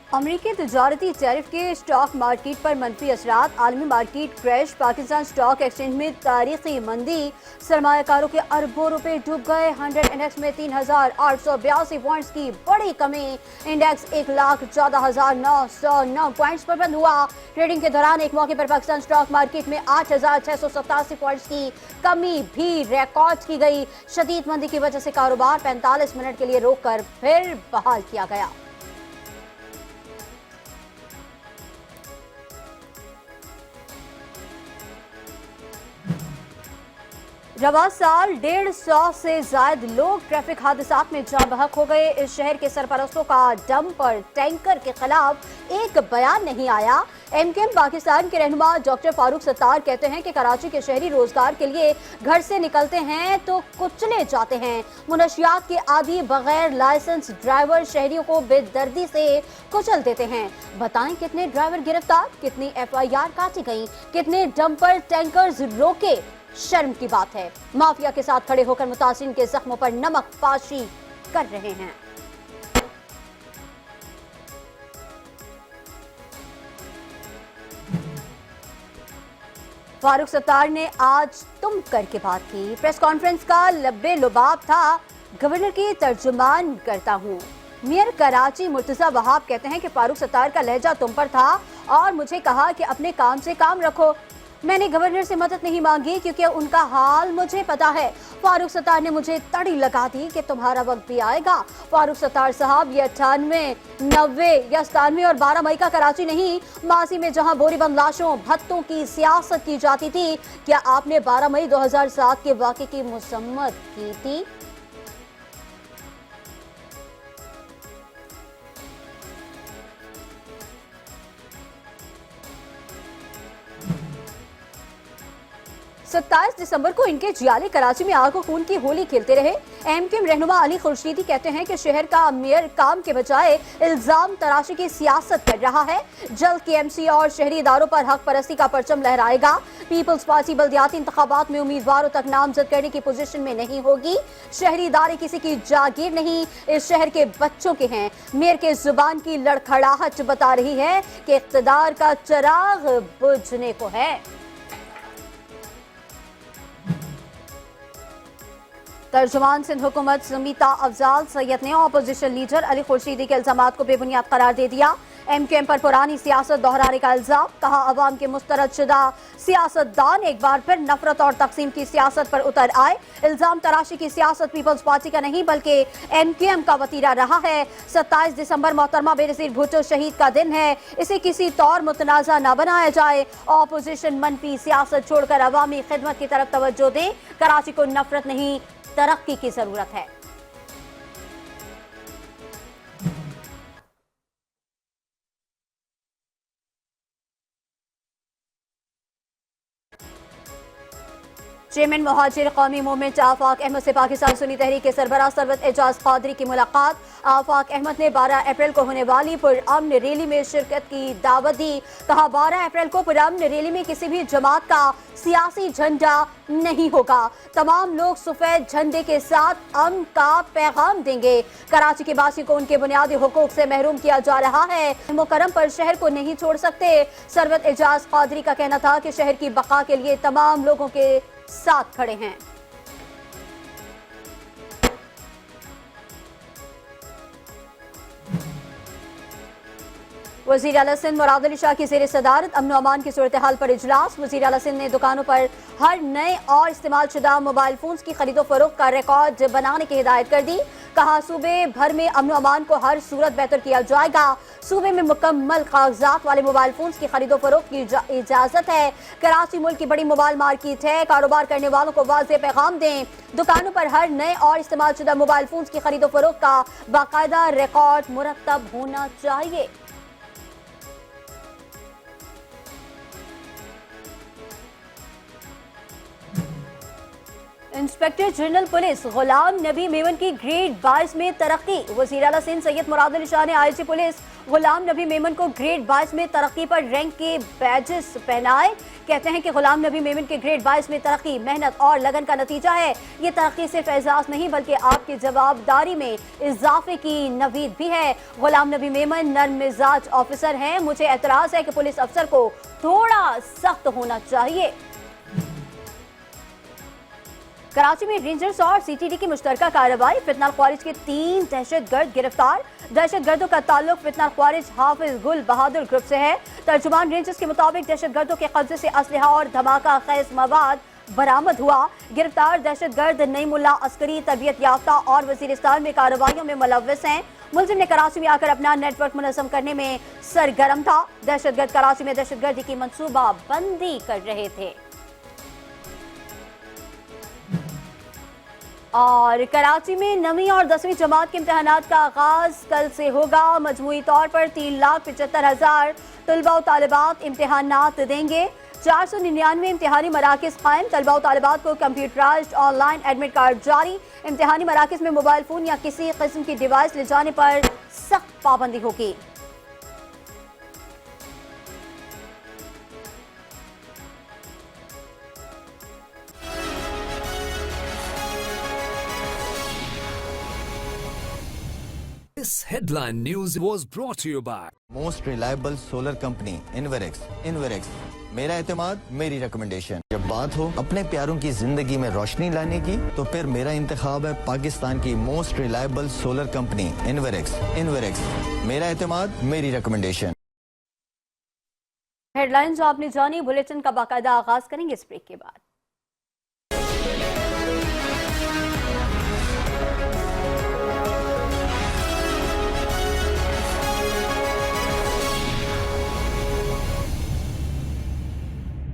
अमेरिकी तजारती टैरिफ के stock market पर मनफी असरात, आलमी market crash, Pakistan stock exchange में तारीखी मंदी, सरमायाकारों के अरबों रुपए डूब गए। 100 इंडेक्स में 3,882 पॉइंट्स की बड़ी कमी, इंडेक्स 1,14,909 पॉइंट्स पर बंद हुआ। ट्रेडिंग के दौरान एक मौके पर पाकिस्तान स्टॉक मार्केट में 8,687 पॉइंट्स की कमी भी रिकॉर्ड की गई। शदीद मंदी की वजह से कारोबार 45 मिनट के लिए रोककर फिर बहाल किया गया। रवा साल 150 से ज्यादा लोग ट्रैफिक हादसात में जाँ बहक हो गए। इस शहर के सरपरस्तों का डंपर टैंकर के खिलाफ एक बयान नहीं आया। एमकेएम पाकिस्तान के रहनुमा डॉक्टर फारूक सत्तार कहते हैं कि कराची के शहरी रोजगार के लिए घर से निकलते हैं तो कुचले जाते हैं। मुनशियात के आदि बगैर लाइसेंस ड्राइवर शहरियों को बेदर्दी से कुचल देते हैं। बताएं कितने ड्राइवर गिरफ्तार, कितनी FIR काटी गई, कितने डंपर टैंकर्स रोके। शर्म की बात है। माफिया के साथ खड़े होकर मुतासिरीन के जख्मों पर नमक पाशी कर रहे हैं। फारूक सत्तार ने आज तुम करके बात की। प्रेस कॉन्फ्रेंस का लब्बे लुबाब था, गवर्नर की तर्जुमान करता हूं। मेयर कराची मुर्तजा वहाब कहते हैं कि फारूक सत्तार का लहजा तुम पर था और मुझे कहा कि अपने काम से काम रखो। मैंने गवर्नर से मदद नहीं मांगी क्योंकि उनका हाल मुझे पता है। फारूक सत्तार ने मुझे तड़ी लगा दी कि तुम्हारा वक्त भी आएगा। फारूक सत्तार साहब, ये 98, 90 या 97 और 12 मई का कराची नहीं, मासी में जहां बोरीबंद लाशों भत्तों की सियासत की जाती थी, क्या आपने 12 मई 2007 के वाक़े की मसम्मत की थी? सत्ताईस दिसंबर को इनके जियाले कराची में आग और खून की होली खेलते रहे। एमकेएम रहनुमा अली खुर्शीदी कहते हैं कि शहर का मेयर काम के बजाय इल्जाम तराशी की सियासत कर रहा है। जल्द KMC और शहरी इदारों पर हक परस्ती का परचम लहराएगा। पीपल्स पार्टी बल्दियाती इंतखाबात में उम्मीदवारों तक नामजद करने की पोजीशन में नहीं होगी। शहरी इदारे किसी की जागीर नहीं, इस शहर के बच्चों के हैं। मेयर के जुबान की लड़खड़ाहट बता रही है कि इख्तिदार का चिराग बुझने को है। तर्जुमान सिंध हुकूमत समीता अफजाल सैयद ने अपोजिशन लीडर अली खुर्शीदी के इल्जामात को बेबुनियाद करार दे दिया। एमकेएम पर पुरानी सियासत दोहराने का इल्जाम, कहा अवाम के मुस्तरद शुदा सियासतदान एक बार फिर नफरत और तकसीम की सियासत पर उतर आए। इल्जाम तराशी की सियासत पीपल्स पार्टी का नहीं बल्कि एमकेएम का वतीरा रहा है। 27 दिसंबर मोहतरमा बेनज़ीर भुट्टो शहीद का दिन है, इसे किसी तौर मुतनाज़ा न बनाया जाए। अपोजिशन मनफी सियासत छोड़कर अवामी खिदमत की तरफ तवज्जो दे। कराची को नफरत नहीं, तरक्की की जरूरत है। चेयरमैन मुहाजिर कौमी मूवमेंट आफाक अहमद से पाकिस्तान सुन्नी तहरीक के सरबराह सरवत एजाज कादरी की मुलाकात। आफाक अहमद ने 12 अप्रैल को होने वाली पुरअमन रैली में शिरकत की दावत दी। कहा 12 अप्रैल को पुरअमन रैली में किसी भी जमात का सियासी झंडा नहीं होगा। तमाम लोग सफेद झंडे के साथ अमन का पैगाम देंगे। कराची के बासी को उनके बुनियादी हुकूक से महरूम किया जा रहा है। मुकर्रम पर शहर को नहीं छोड़ सकते। सरवत एजाज कादरी का कहना था कि शहर की बका के लिए तमाम लोगों के साथ खड़े हैं। वज़ीर आला सिंध मुराद अली शाह की ज़ेर सदारत अमन अमान की सूरत हाल पर इजलास। वज़ीर आला सिंध ने दुकानों पर हर नए और इस्तेमाल शुदा मोबाइल फोन की खरीदो फरोख्त का रिकॉर्ड बनाने की हिदायत कर दी। कहा सूबे भर में अमन अमान को हर सूरत बेहतर किया जाएगा। सूबे में मुकम्मल कागजात वाले मोबाइल फोन की खरीदो फरोख्त की इजाजत है। कराची मुल्क की बड़ी मोबाइल मार्केट है, कारोबार करने वालों को वाज़ेह पैगाम दें। दुकानों पर हर नए और इस्तेमाल शुदा मोबाइल फोन की खरीदो फरोख्त का बाकायदा रिकॉर्ड मुरतब होना चाहिए। Inspector general police Ghulam Nabi Memon की ग्रेड 22 में तरक्की। वज़ीर आला सिंध सैयद मुराद अली शाह ने आईजी पुलिस गुलाम नबी मेमन को ग्रेड 22 में तरक्की पर रैंक के बैजेस पहनाए। कहते हैं कि गुलाम नबी मेमन के ग्रेड 22 में तरक्की मेहनत और लगन का नतीजा है। ये तरक्की सिर्फ एजाज नहीं बल्कि आपकी जवाबदारी में इजाफे की नवीद भी है। गुलाम नबी मेमन नर्म मिजाज ऑफिसर हैं। मुझे एतराज है कि पुलिस अफसर को थोड़ा सख्त होना चाहिए। कराची में रेंजर्स और सीटीडी की मुश्तरका कार्रवाई। फितनाल ख्वारिज के 3 दहशतगर्द गिरफ्तार। दहशतगर्दों का ताल्लुक फितनाल ख्वारिज हाफिज गुल बहादुर ग्रुप से है। तर्जुमान रेंजर्स के मुताबिक दहशतगर्दों के कब्जे से असलहा और धमाका खेज मवाद बरामद हुआ। गिरफ्तार दहशतगर्द नईमुल्ला अस्करी तरबियत याफ्ता और वजीरिस्तान में कार्रवाइयों में मुलव्वस हैं। मुलजिम ने कराची में आकर अपना नेटवर्क मुनज़्ज़म करने में सरगर्म था। दहशतगर्द कराची में दहशतगर्दी की मंसूबा बंदी कर रहे थे। और कराची में 9वीं और 10वीं जमात के इम्तहानात का आगाज कल से होगा। मजमूई तौर पर 3,75,000 तलबा और तालिबात इम्तहानात देंगे। 499 इम्तिहानी मराकज़ कायम। तलबा और तालिबात को कंप्यूटराइज्ड ऑनलाइन एडमिट कार्ड जारी। इम्तिहानी मराकज़ में मोबाइल फ़ोन या किसी किस्म की डिवाइस ले जाने पर सख्त पाबंदी होगी। This headline news was brought to you by most reliable solar company Inverex. Inverex, मेरा एतमाद मेरी रिकमेंडेशन। जब बात हो अपने प्यारों की जिंदगी में रोशनी लाने की तो फिर मेरा इंतखाब है पाकिस्तान की most reliable solar company Inverex. Inverex, मेरा एतमाद मेरी रिकमेंडेशन। हेडलाइंस आपने जानी। बुलेटिन का बाकायदा आगाज करेंगे इस ब्रेक के बाद।